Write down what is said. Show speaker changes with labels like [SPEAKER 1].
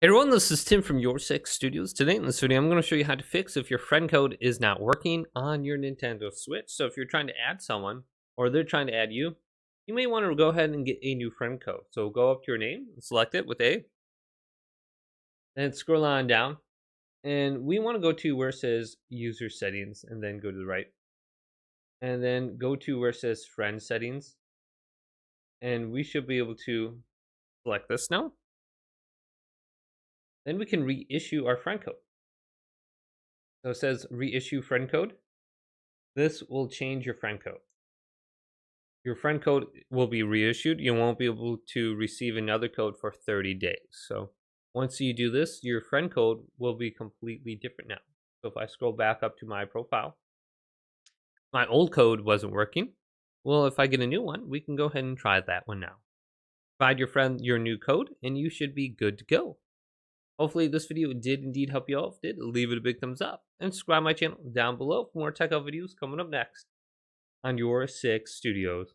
[SPEAKER 1] Hey everyone, this is Tim from YourSixStudios. Today in this video, I'm going to show you how to fix if your friend code is not working on your Nintendo Switch. So if you're trying to add someone or they're trying to add you, you may want to go ahead and get a new friend code. So go up to your name, select it with A, and scroll on down. And we want to go to where it says User Settings and then go to the right. And then go to where it says Friend Settings. And we should be able to select this now. Then we can reissue our friend code. So it says Reissue Friend Code. This will change your friend code. Your friend code will be reissued. You won't be able to receive another code for 30 days. So once you do this, your friend code will be completely different now. So if I scroll back up to my profile, my old code wasn't working. Well, if I get a new one, we can go ahead and try that one now. Provide your friend your new code and you should be good to go. Hopefully this video did indeed help you out. If it did, leave it a big thumbs up and subscribe to my channel down below for more tech out videos coming up next on YourSixStudios.